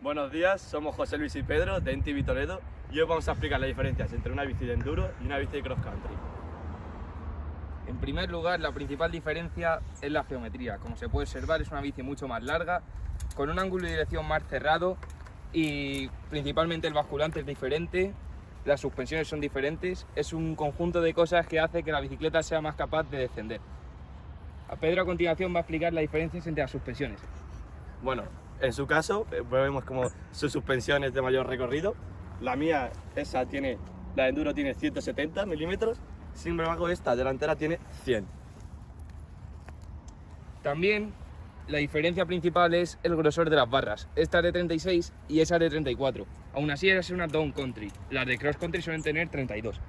Buenos días, somos José Luis y Pedro de NTV Toledo y hoy vamos a explicar las diferencias entre una bici de enduro y una bici de cross country. En primer lugar, la principal diferencia es la geometría. Como se puede observar, es una bici mucho más larga, con un ángulo de dirección más cerrado y principalmente el basculante es diferente, las suspensiones son diferentes, es un conjunto de cosas que hace que la bicicleta sea más capaz de descender. Pedro a continuación va a explicar las diferencias entre las suspensiones. Bueno, en su caso, vemos como su suspensión es de mayor recorrido. La mía, la de enduro tiene 170 milímetros, sin embargo esta delantera tiene 100. También la diferencia principal es el grosor de las barras. Esta es de 36 y esa es de 34. Aún así es una down country. Las de cross country suelen tener 32.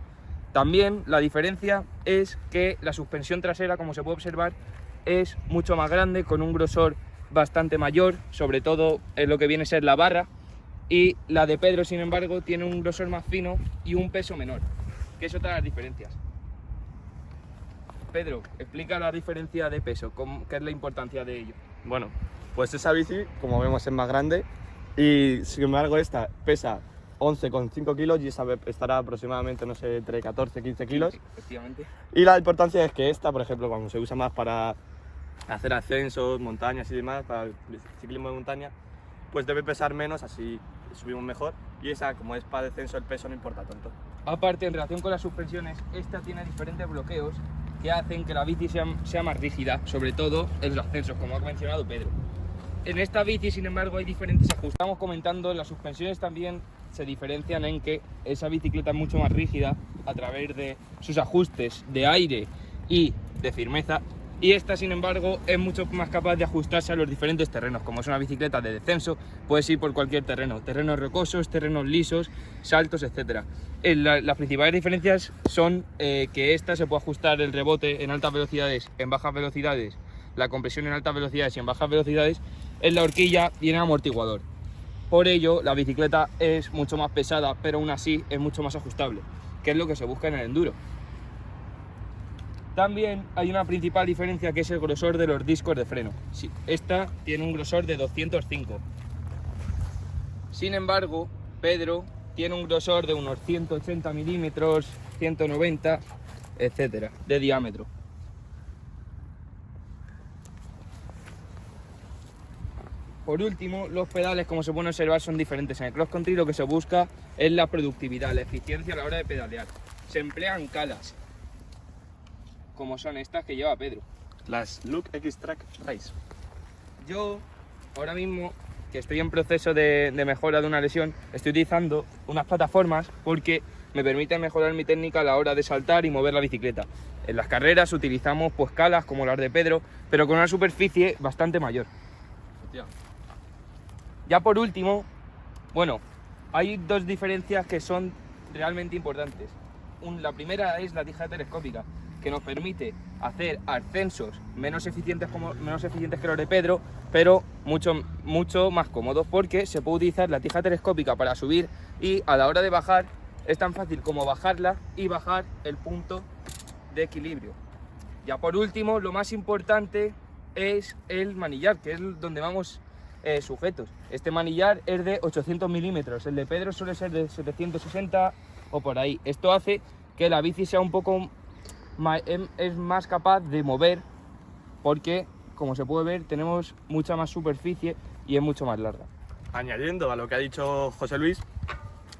También la diferencia es que la suspensión trasera, como se puede observar, es mucho más grande, con un grosor bastante mayor, sobre todo en lo que viene a ser la barra, y la de Pedro, sin embargo, tiene un grosor más fino y un peso menor, que es otra de las diferencias. Pedro, explica la diferencia de peso, ¿qué es la importancia de ello? Bueno, pues esa bici, como vemos, es más grande y sin embargo esta pesa 11,5 kilos y esa estará aproximadamente, no sé, entre 14 y 15 kilos. Sí, efectivamente. Y la importancia es que esta, por ejemplo, cuando se usa más para hacer ascensos, montañas y demás, para el ciclismo de montaña, pues debe pesar menos, así subimos mejor. Y esa, como es para descenso, el peso no importa tanto. Aparte, en relación con las suspensiones, esta tiene diferentes bloqueos que hacen que la bici sea más rígida, sobre todo en los ascensos, como ha mencionado Pedro. En esta bici, sin embargo, hay diferentes ajustes. Estamos comentando, las suspensiones también se diferencian en que esa bicicleta es mucho más rígida a través de sus ajustes de aire y de firmeza, y esta, sin embargo, es mucho más capaz de ajustarse a los diferentes terrenos. Como es una bicicleta de descenso, puedes ir por cualquier terreno, terrenos rocosos, terrenos lisos, saltos, etc. Las principales diferencias son que esta se puede ajustar el rebote en altas velocidades, en bajas velocidades, la compresión en altas velocidades y en bajas velocidades, en la horquilla y en el amortiguador. Por ello, la bicicleta es mucho más pesada, pero aún así es mucho más ajustable, que es lo que se busca en el enduro. También hay una principal diferencia, que es el grosor de los discos de freno. Esta tiene un grosor de 205. Sin embargo, Pedro tiene un grosor de unos 180 milímetros, 190, etcétera, de diámetro. Por último, los pedales, como se puede observar, son diferentes. En el cross country lo que se busca es la productividad, la eficiencia a la hora de pedalear. Se emplean calas, como son estas que lleva Pedro. Las Look X-Track Race. Yo, ahora mismo, que estoy en proceso de mejora de una lesión, estoy utilizando unas plataformas porque me permiten mejorar mi técnica a la hora de saltar y mover la bicicleta. En las carreras utilizamos pues calas como las de Pedro, pero con una superficie bastante mayor. Hostia. Ya por último, bueno, hay dos diferencias que son realmente importantes. La primera es la tija telescópica, que nos permite hacer ascensos menos eficientes que los de Pedro, pero mucho más cómodos, porque se puede utilizar la tija telescópica para subir y a la hora de bajar es tan fácil como bajarla y bajar el punto de equilibrio. Ya por último, lo más importante es el manillar, que es donde vamos sujetos. Este manillar es de 800 milímetros, el de Pedro suele ser de 760 o por ahí. Esto hace que la bici sea es más capaz de mover, porque, como se puede ver, tenemos mucha más superficie y es mucho más larga. Añadiendo a lo que ha dicho José Luis,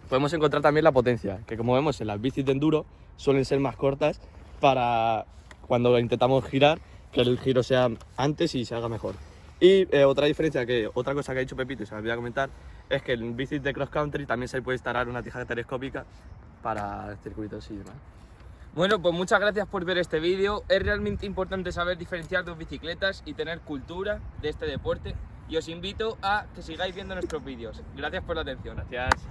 podemos encontrar también la potencia, que como vemos en las bicis de enduro suelen ser más cortas para cuando intentamos girar, que el giro sea antes y se haga mejor. Y otra cosa que ha dicho Pepito y se me olvidó comentar, es que en bicis de cross country también se puede instalar una tija telescópica para circuitos y demás. Bueno, pues muchas gracias por ver este vídeo. Es realmente importante saber diferenciar dos bicicletas y tener cultura de este deporte. Y os invito a que sigáis viendo nuestros vídeos. Gracias por la atención. Gracias.